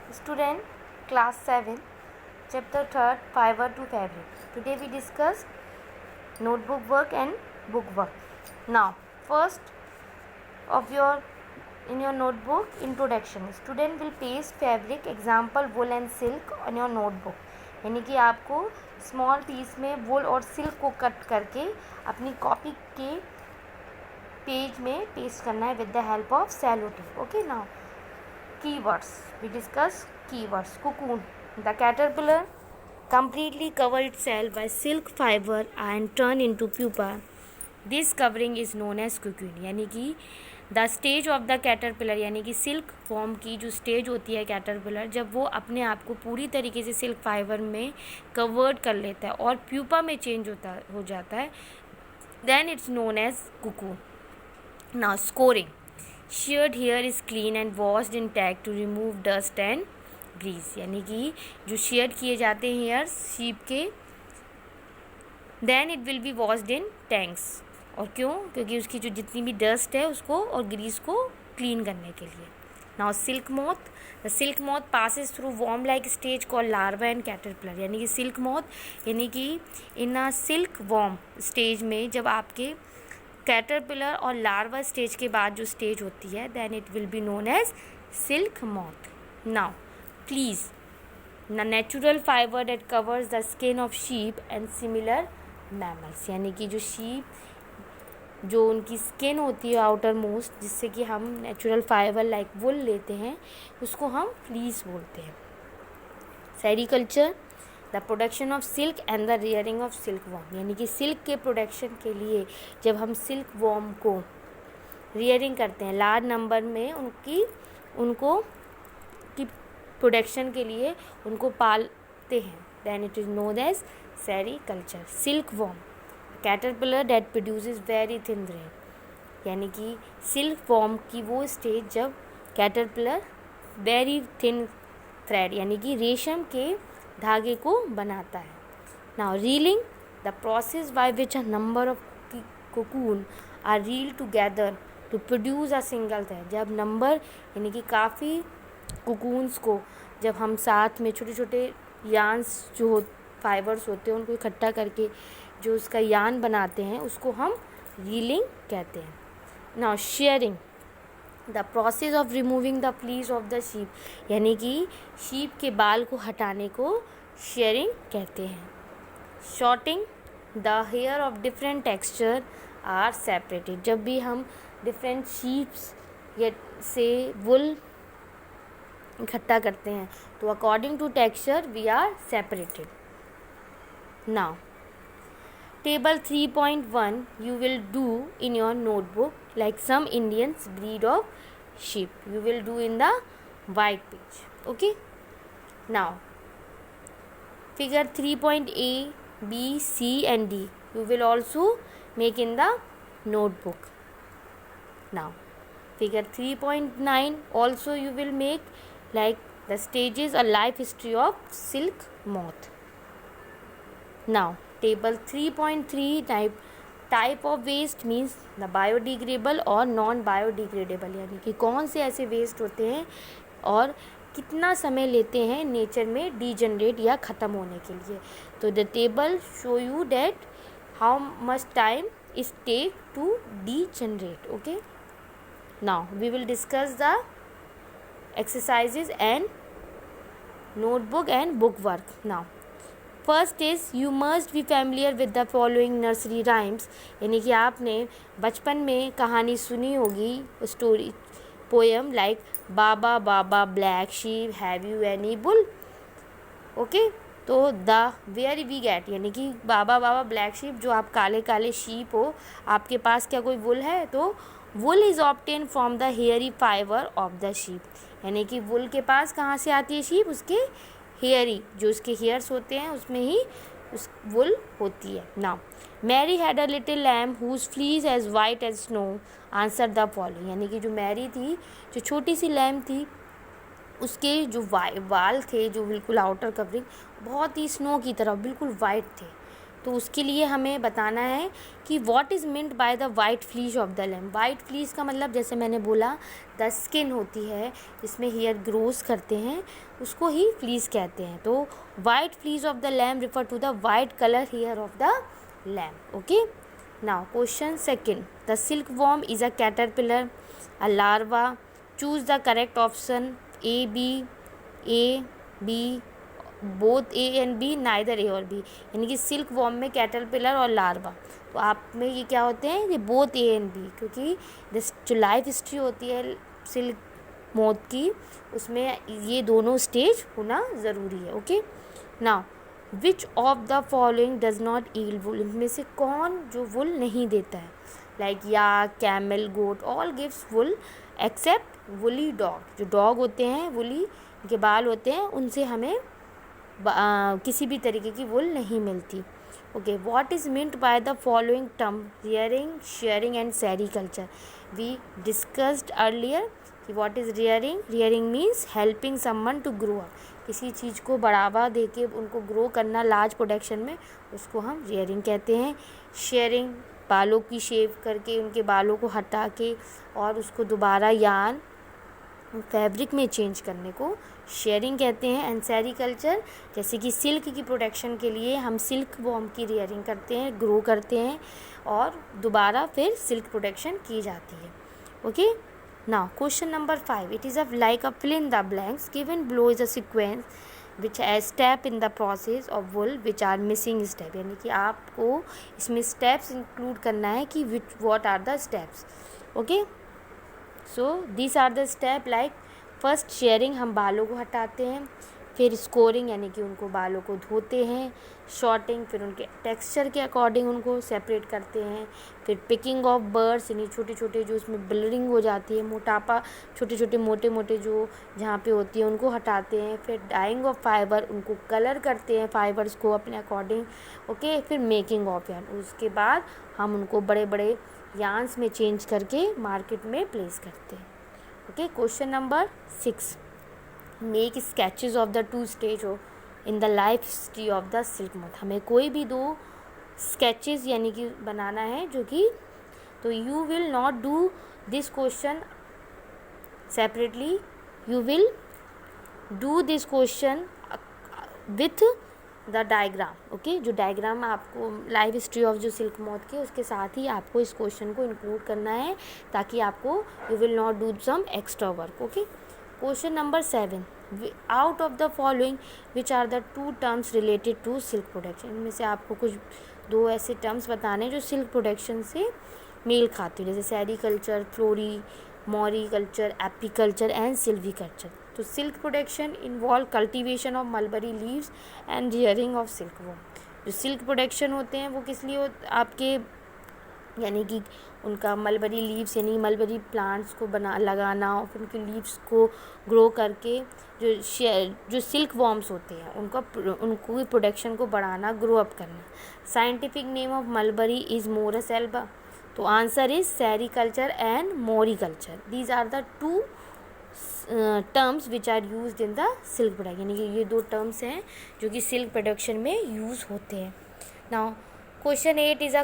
Student, class 7, chapter 3rd, fiber to fabric. Today we discuss notebook work and book work. Now, first of in your notebook, introduction. Student will paste fabric, example wool and silk on your notebook. यानी कि आपको small piece में वुल और silk को cut करके अपनी copy के page में पेस्ट करना है with the help of cello tape. Okay, now keywords. We discuss keywords. Cocoon. The caterpillar completely cover itself by silk fiber and turn into pupa. This covering is known as cocoon. यानी कि the stage of the caterpillar यानी कि silk form की जो stage होती है caterpillar, जब वो अपने आप को पूरी तरीके से सिल्क फाइबर में कवर्ड कर लेता है और प्यूपा में चेंज हो जाता है, then it's known as cocoon. Now scouring. Sheared hair is clean and washed in tanks to remove dust and grease. यानी कि जो शेयर किए जाते हैं हेयर्स शीप के, then it will be washed in tanks. और क्यों? क्योंकि उसकी जो जितनी भी डस्ट है उसको और ग्रीस को क्लीन करने के लिए. Now silk moth. The silk moth passes through worm like stage called larva and caterpillar. यानी कि सिल्क मॉथ यानी कि in a silk worm stage में जब आपके कैटरपिलर और लार्वा स्टेज के बाद जो स्टेज होती है, then it will be known as silk moth. Now fleece. The natural fibre that covers the skin of sheep and similar mammals. यानी कि जो शीप जो उनकी स्किन होती है आउटर मोस्ट, जिससे कि हम नेचुरल फाइबर लाइक वुल लेते हैं, उसको हम फ्लीस बोलते हैं. Sericulture. The production of silk and the rearing of silk worm. यानी कि सिल्क के प्रोडक्शन के लिए जब हम सिल्क वॉर्म को रियरिंग करते हैं, लार्ज नंबर में उनको की प्रोडक्शन के लिए उनको पालते हैं, then it is known as sericulture. Silk worm. Caterpillar that produces very thin thread. यानी कि सिल्क फॉर्म की वो स्टेज जब कैटरपिलर वेरी थिन थ्रेड यानी कि रेशम के धागे को बनाता है. Now reeling. The process by which a number of cocoon are reel together to produce a single thread. जब नंबर यानी कि काफ़ी कोकून्स को जब हम साथ में छोटे छोटे यान्स जो फाइबर्स होते हैं उनको इकट्ठा करके जो उसका यान बनाते हैं, उसको हम रीलिंग कहते हैं. Now sharing. The process of removing the fleece of the sheep. यानी कि शीप के बाल को हटाने को शेयरिंग कहते हैं. Sorting. The hair of different texture are separated. जब भी हम डिफरेंट शीप्स से वुल इकट्ठा करते हैं तो according to texture we are separated. Now Table 3.1 you will do in your notebook like some Indians breed of sheep. You will do in the white page. Okay. Now figure 3.A, B, C and D you will also make in the notebook. Now figure 3.9 also you will make like the stages or life history of silk moth. Now table 3.3 type of waste means the biodegradable और non biodegradable. यानी कि कौन से ऐसे waste होते हैं और कितना समय लेते हैं नेचर में डीजनरेट या ख़त्म होने के लिए. तो the table show you that how much time is take to degenerate. Okay. Now we will discuss the exercises and notebook and book work. Now first is you must be familiar with the following nursery rhymes. यानी कि आपने बचपन में कहानी सुनी होगी story poem like baa baa black sheep have you any wool. Okay. तो the where we get यानी कि बाबा बाबा ब्लैक शीप, जो आप काले काले शीप हो, आपके पास क्या कोई वुल है? तो wool is obtain from the hairy fibre of the sheep. यानी कि वुल के पास कहाँ से आती है शीप? उसके हेयरी जो उसके हेयर्स होते हैं उसमें ही उस वुल होती है. Now Mary had a little lamb whose fleece as white as snow. Answer the following. यानी कि जो मैरी थी, जो छोटी सी लैम थी, उसके जो बाल थे जो बिल्कुल आउटर कवरिंग बहुत ही स्नो की तरह बिल्कुल वाइट थे. तो उसके लिए हमें बताना है कि what is meant by the white fleece of the lamb. White fleece का मतलब जैसे मैंने बोला द स्किन होती है जिसमें हेयर ग्रोस करते हैं, उसको ही फ्लीस कहते हैं। तो white fleece of the lamb refer to the white colour hair of the lamb. Okay, now question second, the silkworm is a caterpillar, a larva, choose the correct option A B both A and B, neither A और B. यानी कि silkworm में caterpillar और larva, तो आप में ये क्या होते हैं, ये बोथ ए एंड बी, क्योंकि जो लाइफ हिस्ट्री होती है सिल्क मोथ की उसमें ये दोनों स्टेज होना ज़रूरी है। Okay, now which of the following does not yield wool, इनमें से कौन जो वुल नहीं देता है, like yak, camel, goat, all gives wool except woolly dog. जो डॉग होते हैं वुली के बाल होते हैं उनसे हमें किसी भी तरीके की वुल नहीं मिलती। Okay, what is meant by the following term, rearing, shearing and sericulture. We discussed earlier कि what is rearing. Rearing means helping someone to grow up, किसी चीज़ को बढ़ावा दे के उनको ग्रो करना लार्ज प्रोडक्शन में, उसको हम रियरिंग कहते हैं। शेयरिंग, बालों की शेव करके उनके बालों को हटा के और उसको दोबारा यार्न फैब्रिक में चेंज करने को शेयरिंग कहते हैं। एंड सेरीकल्चर, जैसे कि सिल्क की प्रोटेक्शन के लिए हम सिल्क वॉर्म की रियरिंग करते हैं, ग्रो करते हैं और दोबारा फिर सिल्क प्रोटेक्शन की जाती है। Okay, now question number 5, it is a like a fill in the blanks, given below is a sequence which है step in the process of wool which are missing step. यानी कि आपको इसमें steps include करना है कि which what are the steps. Okay, so this are the step, like first shearing, हम बालों को हटाते हैं, फिर स्कोरिंग यानी कि उनको बालों को धोते हैं, शॉर्टिंग फिर उनके टेक्सचर के अकॉर्डिंग उनको सेपरेट करते हैं, फिर पिकिंग ऑफ बर्ड्स यानी छोटे छोटे जो उसमें ब्लरिंग हो जाती है, मोटापा, छोटे छोटे मोटे मोटे जो जहाँ पे होती है उनको हटाते हैं, फिर डाइंग ऑफ फाइबर, उनको कलर करते हैं फाइबर्स को अपने अकॉर्डिंग। ओके, फिर मेकिंग ऑफ यार्न, उसके बाद हम उनको बड़े बड़े यार्न्स में चेंज करके मार्केट में प्लेस करते हैं। Okay, question number 6, make sketches of the 2 stage in the life history of the silk moth. हमें कोई भी 2 स्केचेस यानी कि बनाना है जो कि, तो you will not do this question separately, you will do this question with the diagram. Okay, जो डायग्राम आपको लाइफ हिस्ट्री ऑफ जो सिल्क मोथ के उसके साथ ही आपको इस क्वेश्चन को इंक्लूड करना है ताकि आपको you will not do some extra work. Okay, question number 7, out of the following which are the 2 terms related to silk production. इनमें से आपको कुछ 2 ऐसे टर्म्स बताने हैं जो सिल्क प्रोडक्शन से मेल खाती हैं, जैसे sericulture, flori mori culture, apiculture and silviculture. तो silk production involve cultivation of mulberry leaves and rearing of silkworm. जो सिल्क प्रोडक्शन होते हैं वो किस लिए आपके, यानी कि उनका मलबरी लीव्स यानी मलबरी प्लांट्स को लगाना और फिर उनकी लीव्स को ग्रो करके जो सिल्क वॉर्म्स होते हैं उनको प्रोडक्शन को बढ़ाना, ग्रो अप करना। Scientific name of mulberry is Morus alba. तो answer is sericulture and moriculture. These are the 2 terms which are used in the silk production, यानी कि ये 2 टर्म्स हैं जो कि सिल्क प्रोडक्शन में यूज़ होते हैं। Now question 8 is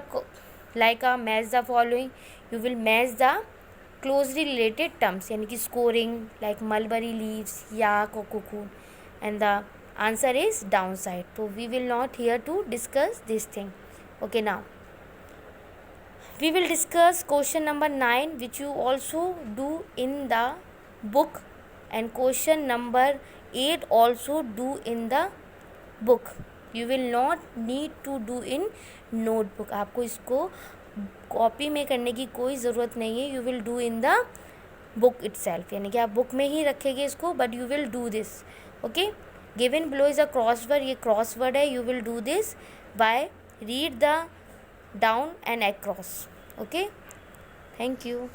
like a match the following. You will match the closely related terms, यानी कि scoring like mulberry leaves, yak or cocoon, and the answer is downside. So we will not here to discuss this thing. Okay, now we will discuss question number 9 which you also do in the book, and question number 8 also do in the book. You will not need to do in notebook. आपको इसको copy में करने की कोई ज़रूरत नहीं है. You will do in the book itself, यानी कि आप बुक में ही रखेंगे इसको, but you will do this. Okay, given below is a crossword. ये crossword है. You will do this by read the down and across. Okay, thank you.